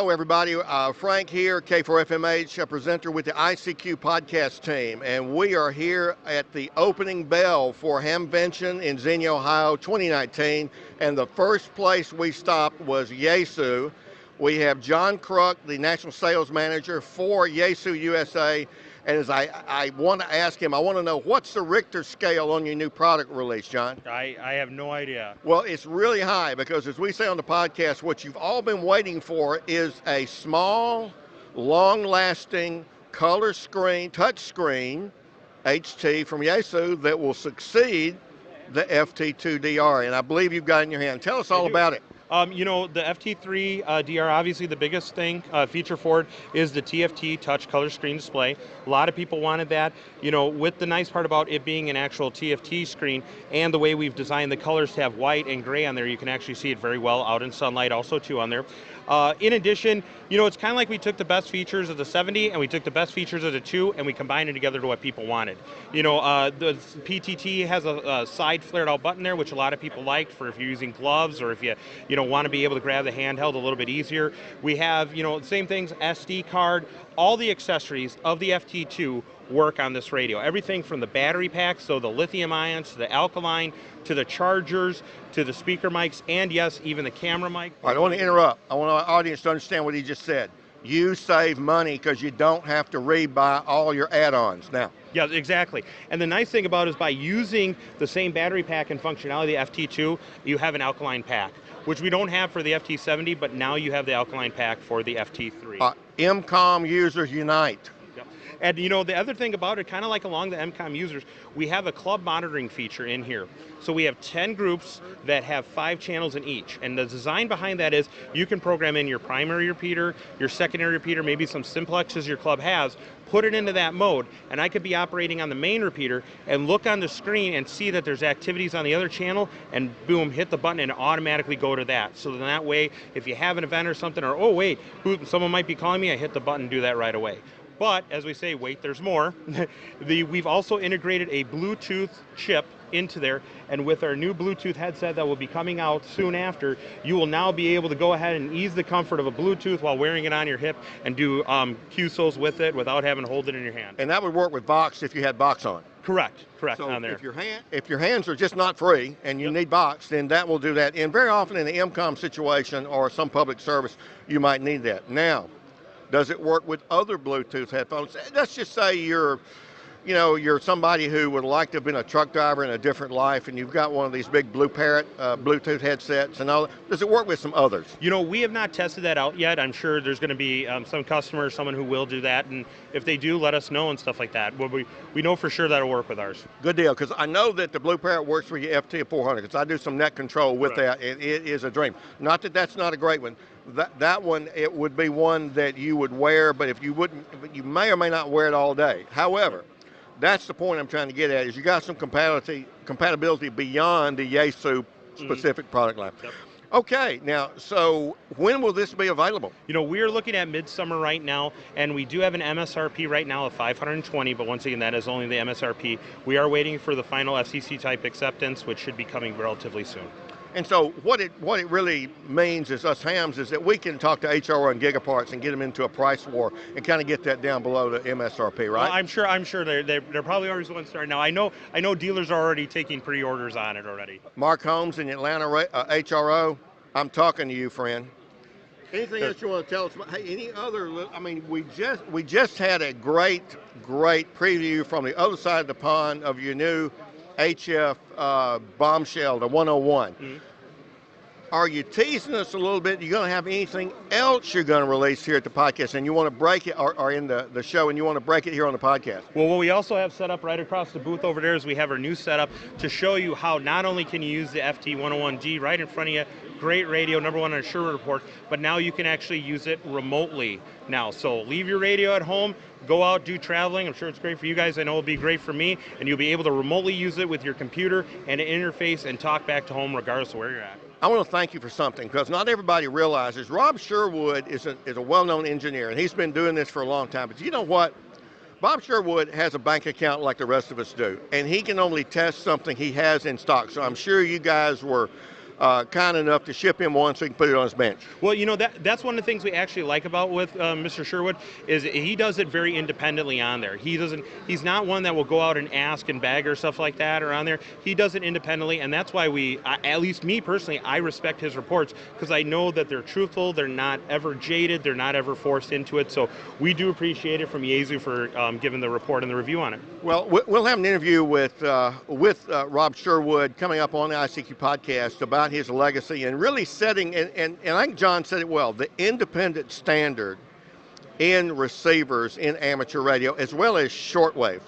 Hello, everybody. Frank here, K4FMH, a presenter with the ICQ podcast team, and we are here at the opening bell for Hamvention in Xenia, Ohio, 2019, and the first place we stopped was Yaesu. We have John Kruk, the National Sales Manager for Yaesu USA, and as I want to ask him, I want to know, what's the Richter scale on your new product release, John? I have no idea. Well, it's really high because, as we say on the podcast, what you've all been waiting for is a small, long-lasting color screen, touch screen, HT from Yaesu that will succeed the FT-3DR, and I believe you've got it in your hand. Tell us all about it. You know, the FT-3DR, obviously the biggest thing, feature for it is the TFT touch color screen display. A lot of people wanted that. You know, with the nice part about it being an actual TFT screen and the way we've designed the colors to have white and gray on there, you can actually see it very well out in sunlight also too on there. In addition, you know, it's kind of like we took the best features of the 70 and we took the best features of the 2 and we combined it together to what people wanted. You know, the PTT has a side flared out button there, which a lot of people liked for if you're using gloves or if you want to be able to grab the handheld a little bit easier. We have, you know, same things, SD card, all the accessories of the FT2 work on this radio. Everything from the battery pack, so the lithium ions, to the alkaline, to the chargers, to the speaker mics, and yes, even the camera mic. I don't want to interrupt. I want our audience to understand what he just said. You save money because you don't have to rebuy all your add-ons now. Yeah, exactly. And the nice thing about it is by using the same battery pack and functionality of the FT2, you have an alkaline pack, which we don't have for the FT70, but now you have the alkaline pack for the FT3. MCOM users unite. And you know, the other thing about it, kind of like along the MCOM users, we have a club monitoring feature in here. So we have 10 groups that have 5 channels in each. And the design behind that is you can program in your primary repeater, your secondary repeater, maybe some simplexes your club has, put it into that mode, and I could be operating on the main repeater and look on the screen and see that there's activities on the other channel, and boom, hit the button and automatically go to that. So then that way, if you have an event or something, or oh wait, someone might be calling me, I hit the button and do that right away. But, as we say, wait, there's more. We've also integrated a Bluetooth chip into there, and with our new Bluetooth headset that will be coming out soon after, you will now be able to go ahead and ease the comfort of a Bluetooth while wearing it on your hip and do QSOs with it without having to hold it in your hand. And that would work with Box if you had Box on. Correct, so on there. If your hands are just not free and you need Box, then that will do that. And very often in the MCOM situation or some public service, you might need that. Now, does it work with other Bluetooth headphones? Let's just say you're somebody who would like to have been a truck driver in a different life, and you've got one of these big Blue Parrot Bluetooth headsets and all that. Does it work with some others? You know, we have not tested that out yet. I'm sure there's going to be some customer, someone who will do that, and if they do, let us know and stuff like that. We know for sure that'll work with ours. Good deal, because I know that the Blue Parrot works with your FT-400, because I do some net control with that. It is a dream. Not that that's not a great one. That one, it would be one that you would wear, but if you wouldn't, you may or may not wear it all day. However, that's the point I'm trying to get at, is you got some compatibility beyond the Yaesu specific product line. Yep. Okay, now, so when will this be available? You know, we're looking at midsummer right now, and we do have an MSRP right now of $520, but once again, that is only the MSRP. We are waiting for the final FCC type acceptance, which should be coming relatively soon. And so what it really means is, us hams, is that we can talk to HRO and Gigaparts and get them into a price war and kind of get that down below the MSRP, right? Well, I'm sure they're probably already the ones starting now. I know dealers are already taking pre-orders on it already. Mark Holmes in Atlanta HRO, I'm talking to you, friend. Anything else you want to tell us about? Hey, any other? I mean, we just had a great preview from the other side of the pond of your new HF bombshell, the 101. Mm-hmm. Are you teasing us a little bit? You're going to have anything else you're going to release here at the podcast, and you want to break it, or in the show, and you want to break it here on the podcast? Well, what we also have set up right across the booth over there is we have our new setup to show you how not only can you use the FT-101D right in front of you, great radio, #1 on Sure Report, but now you can actually use it remotely now. So leave your radio at home, go out, do traveling. I'm sure it's great for you guys. I know it'll be great for me, and you'll be able to remotely use it with your computer and an interface and talk back to home regardless of where you're at. I want to thank you for something, because not everybody realizes Rob Sherwood is a well-known engineer, and he's been doing this for a long time. But you know what? Bob Sherwood has a bank account like the rest of us do, and he can only test something he has in stock. So I'm sure you guys were kind enough to ship him one so he can put it on his bench. Well, you know, that's one of the things we actually like about with Mr. Sherwood is he does it very independently on there. He's not one that will go out and ask and beg or stuff like that or on there. He does it independently, and that's why at least me personally, I respect his reports because I know that they're truthful, they're not ever jaded, they're not ever forced into it. So we do appreciate it from Yaesu for giving the report and the review on it. Well, we'll have an interview with Rob Sherwood coming up on the ICQ podcast about his legacy and really setting, and I think John said it well, the independent standard in receivers in amateur radio as well as shortwave.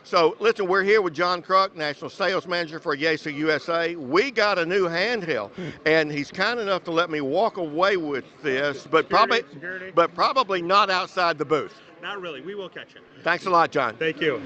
So listen, we're here with John Kruk, National Sales Manager for Yaesu USA. We got a new handheld, and he's kind enough to let me walk away with this, but probably not outside the booth. Not really. We will catch it. Thanks a lot, John. Thank you.